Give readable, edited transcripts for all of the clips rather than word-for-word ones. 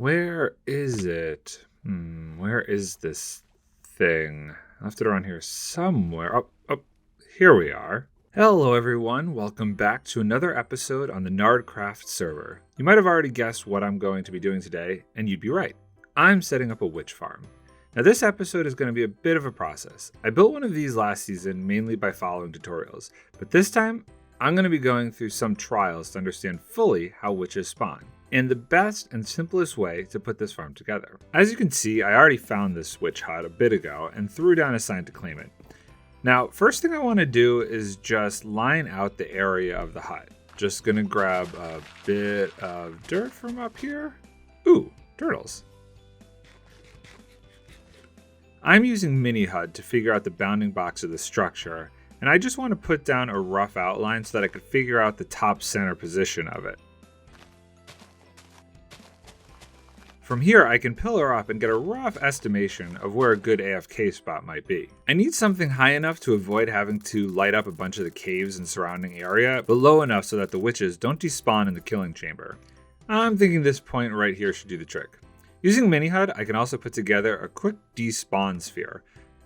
Where is it? Where is this thing? I left it around here somewhere. Oh, here we are. Hello everyone, welcome back to another episode on the NardCraft server. You might have already guessed what I'm going to be doing today, and you'd be right. I'm setting up a witch farm. Now this episode is going to be a bit of a process. I built one of these last season mainly by following tutorials, but this time I'm going to be going through some trials to understand fully how witches spawn, and the best and simplest way to put this farm together. As you can see, I already found this witch hut a bit ago and threw down a sign to claim it. Now, first thing I want to do is just line out the area of the hut. Just gonna grab a bit of dirt from up here. Ooh, turtles. I'm using Mini HUD to figure out the bounding box of the structure, and I just want to put down a rough outline so that I could figure out the top center position of it. From here, I can pillar up and get a rough estimation of where a good AFK spot might be. I need something high enough to avoid having to light up a bunch of the caves and surrounding area, but low enough so that the witches don't despawn in the killing chamber. I'm thinking this point right here should do the trick. Using Mini HUD, I can also put together a quick despawn sphere.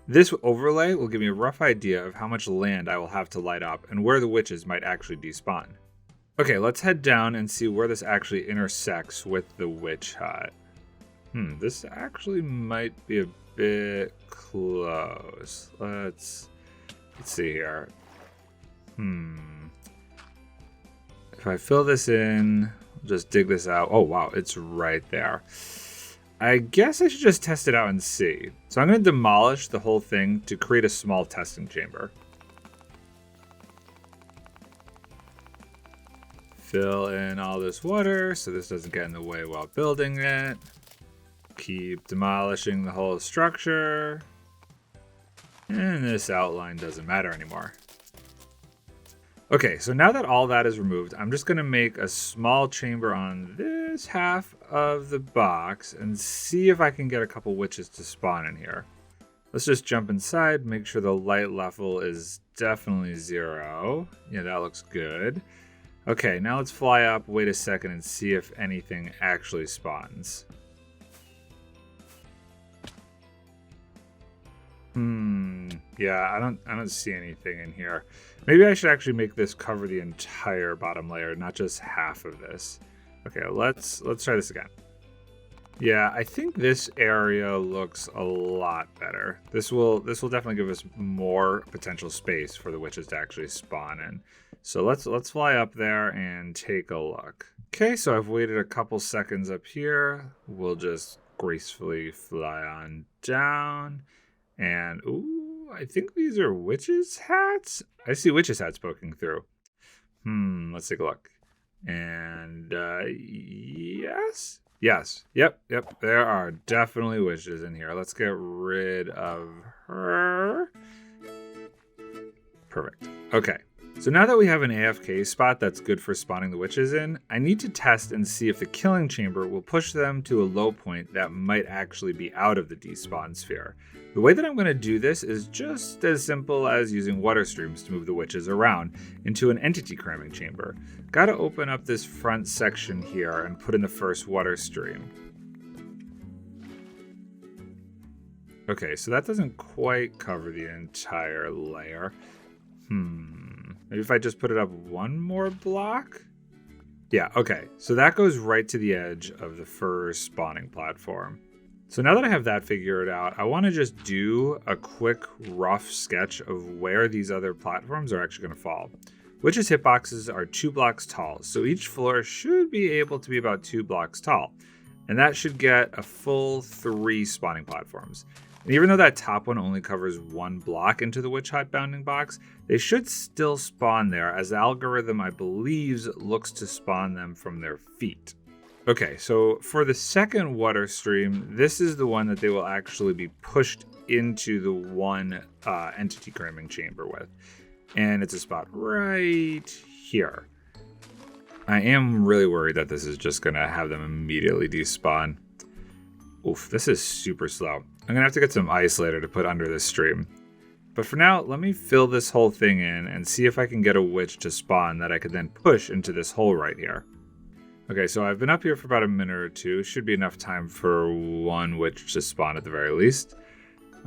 This overlay will give me a rough idea of how much land I will have to light up and where the witches might actually despawn. Okay, let's head down and see where this actually intersects with the witch hut. This actually might be a bit close. Let's see here. If I fill this in, just dig this out. Oh wow, it's right there. I guess I should just test it out and see. So I'm going to demolish the whole thing to create a small testing chamber. Fill in all this water so this doesn't get in the way while building it. Keep demolishing the whole structure. And this outline doesn't matter anymore. Okay, so now that all that is removed, I'm just going to make a small chamber on this half of the box and see if I can get a couple witches to spawn in here. Let's just jump inside, make sure the light level is definitely 0. Yeah, that looks good. Okay, now let's fly up, wait a second, and see if anything actually spawns. Yeah, I don't see anything in here. Maybe I should actually make this cover the entire bottom layer, not just half of this. Okay, let's try this again. Yeah, I think this area looks a lot better. This will definitely give us more potential space for the witches to actually spawn in. So let's fly up there and take a look. Okay, so I've waited a couple seconds up here. We'll just gracefully fly on down. And, ooh, I think these are witches' hats? I see witches' hats poking through. Let's take a look. And, yes. Yep, there are definitely witches in here. Let's get rid of her. Perfect. Okay. So now that we have an AFK spot that's good for spawning the witches in, I need to test and see if the killing chamber will push them to a low point that might actually be out of the despawn sphere. The way that I'm going to do this is just as simple as using water streams to move the witches around into an entity cramming chamber. Gotta open up this front section here and put in the first water stream. Okay, so that doesn't quite cover the entire layer. Maybe if I just put it up one more block? Yeah, okay. So that goes right to the edge of the first spawning platform. So now that I have that figured out, I want to just do a quick rough sketch of where these other platforms are actually going to fall. Witches' hitboxes are 2 blocks tall, so each floor should be able to be about 2 blocks tall. And that should get a full 3 spawning platforms. And even though that top one only covers 1 block into the witch hut bounding box, they should still spawn there, as the algorithm, I believe, looks to spawn them from their feet. Okay, so for the second water stream, this is the one that they will actually be pushed into the one entity cramming chamber with. And it's a spot right here. I am really worried that this is just going to have them immediately despawn. Oof, this is super slow. I'm going to have to get some ice later to put under this stream. But for now, let me fill this whole thing in and see if I can get a witch to spawn that I could then push into this hole right here. Okay, so I've been up here for about a minute or two. Should be enough time for one witch to spawn at the very least.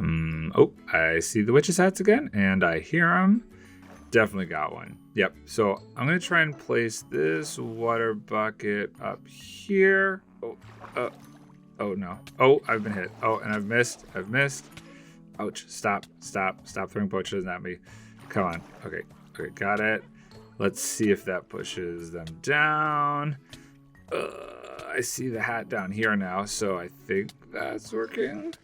Oh, I see the witch's hats again, and I hear them. Definitely got one. Yep, so I'm going to try and place this water bucket up here. Oh no. Oh, I've been hit. Oh, and I've missed. Ouch, stop throwing potions at me. Come on. Okay, got it. Let's see if that pushes them down. I see the hat down here now, so I think that's working.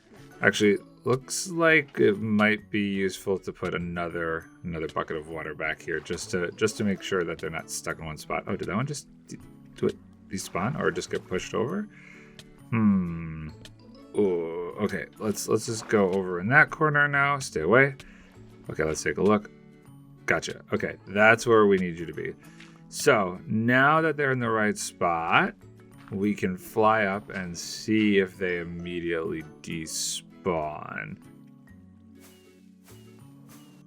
Actually, looks like it might be useful to put another bucket of water back here just to make sure that they're not stuck in one spot. Oh, did that one just do it despawn or just get pushed over? Oh, okay. Let's just go over in that corner now. Stay away. Okay, let's take a look. Gotcha. Okay, that's where we need you to be. So now that they're in the right spot, we can fly up and see if they immediately despawn.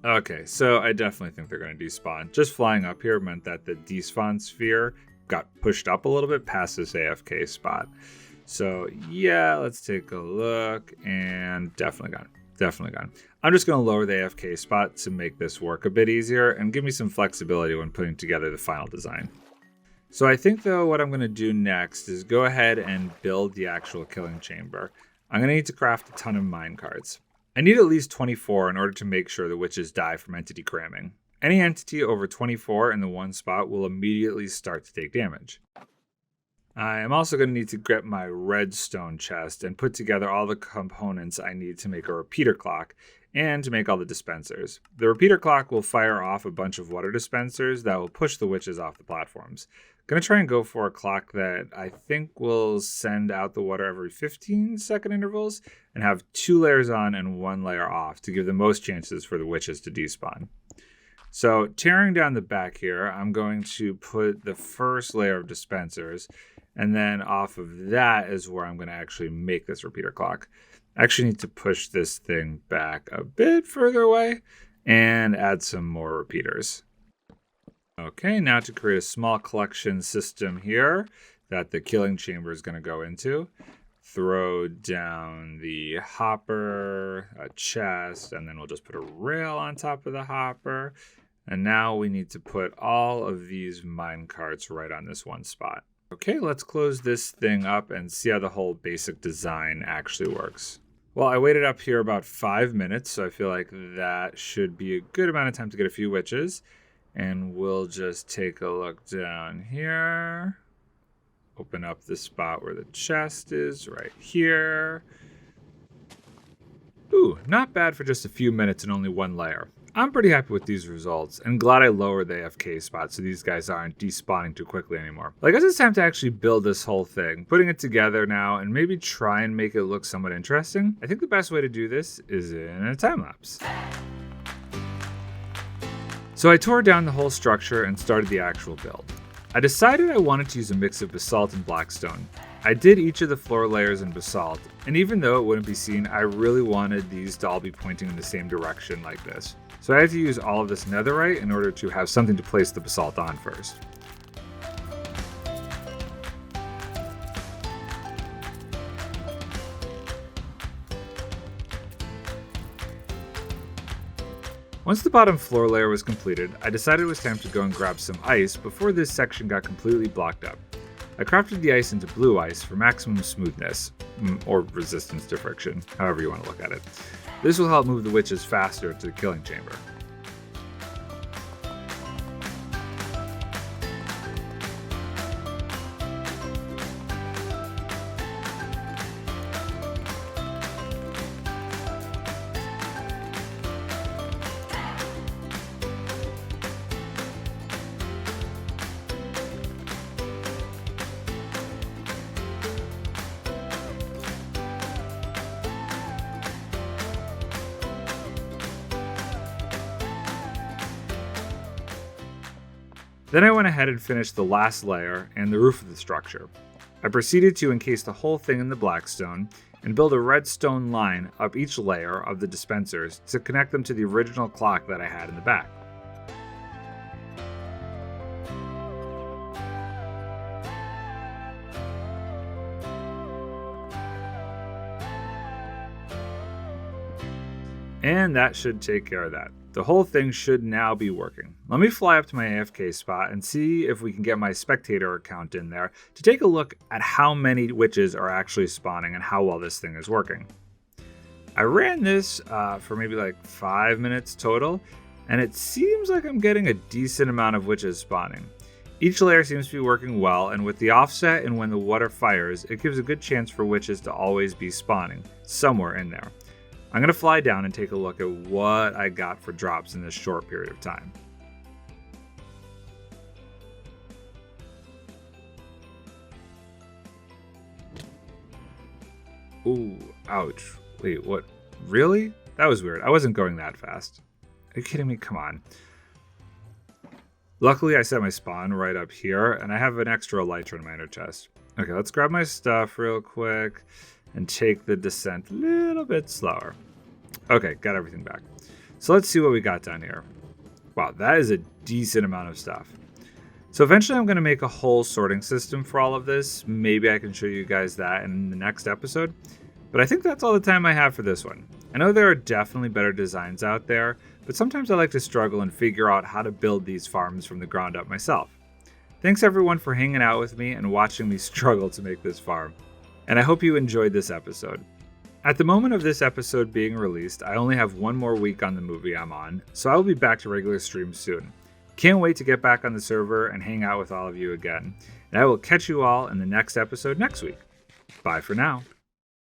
Okay, so I definitely think they're going to despawn. Just flying up here meant that the despawn sphere got pushed up a little bit past this AFK spot. So yeah, let's take a look, and definitely gone. I'm just going to lower the AFK spot to make this work a bit easier and give me some flexibility when putting together the final design. So I think though what I'm going to do next is go ahead and build the actual killing chamber. I'm going to need to craft a ton of minecarts. I need at least 24 in order to make sure the witches die from entity cramming. Any entity over 24 in the one spot will immediately start to take damage. I am also going to need to get my redstone chest and put together all the components I need to make a repeater clock and to make all the dispensers. The repeater clock will fire off a bunch of water dispensers that will push the witches off the platforms. Going to try and go for a clock that I think will send out the water every 15-second intervals and have 2 layers on and 1 layer off to give the most chances for the witches to despawn. So tearing down the back here, I'm going to put the first layer of dispensers, and then off of that is where I'm going to actually make this repeater clock. I actually need to push this thing back a bit further away and add some more repeaters. Okay, now to create a small collection system here that the killing chamber is going to go into. Throw down the hopper, a chest, and then we'll just put a rail on top of the hopper. And now we need to put all of these minecarts right on this one spot. Okay, let's close this thing up and see how the whole basic design actually works. Well, I waited up here about 5 minutes, so I feel like that should be a good amount of time to get a few witches. And we'll just take a look down here. Open up the spot where the chest is right here. Ooh, not bad for just a few minutes and only 1 layer. I'm pretty happy with these results and glad I lowered the AFK spot so these guys aren't despawning too quickly anymore. I guess it's time to actually build this whole thing, putting it together now and maybe try and make it look somewhat interesting. I think the best way to do this is in a time lapse. So I tore down the whole structure and started the actual build. I decided I wanted to use a mix of basalt and blackstone. I did each of the floor layers in basalt, and even though it wouldn't be seen, I really wanted these to all be pointing in the same direction like this. So I had to use all of this netherite in order to have something to place the basalt on first. Once the bottom floor layer was completed, I decided it was time to go and grab some ice before this section got completely blocked up. I crafted the ice into blue ice for maximum smoothness, or resistance to friction, however you want to look at it. This will help move the witches faster to the killing chamber. Then I went ahead and finished the last layer and the roof of the structure. I proceeded to encase the whole thing in the blackstone and build a redstone line up each layer of the dispensers to connect them to the original clock that I had in the back. And that should take care of that. The whole thing should now be working. Let me fly up to my AFK spot and see if we can get my spectator account in there to take a look at how many witches are actually spawning and how well this thing is working. I ran this for maybe like 5 minutes total, and it seems like I'm getting a decent amount of witches spawning. Each layer seems to be working well, and with the offset and when the water fires, it gives a good chance for witches to always be spawning somewhere in there. I'm going to fly down and take a look at what I got for drops in this short period of time. Ooh, ouch. Wait, what? Really? That was weird. I wasn't going that fast. Are you kidding me? Come on. Luckily, I set my spawn right up here, and I have an extra elytra in my inner chest. Okay, let's grab my stuff real quick and take the descent a little bit slower. Okay, got everything back. So let's see what we got down here. Wow, that is a decent amount of stuff. So eventually I'm going to make a whole sorting system for all of this. Maybe I can show you guys that in the next episode. But I think that's all the time I have for this one. I know there are definitely better designs out there, but sometimes I like to struggle and figure out how to build these farms from the ground up myself. Thanks everyone for hanging out with me and watching me struggle to make this farm. And I hope you enjoyed this episode. At the moment of this episode being released, I only have one more week on the movie I'm on, so I will be back to regular streams soon. Can't wait to get back on the server and hang out with all of you again. And I will catch you all in the next episode next week. Bye for now.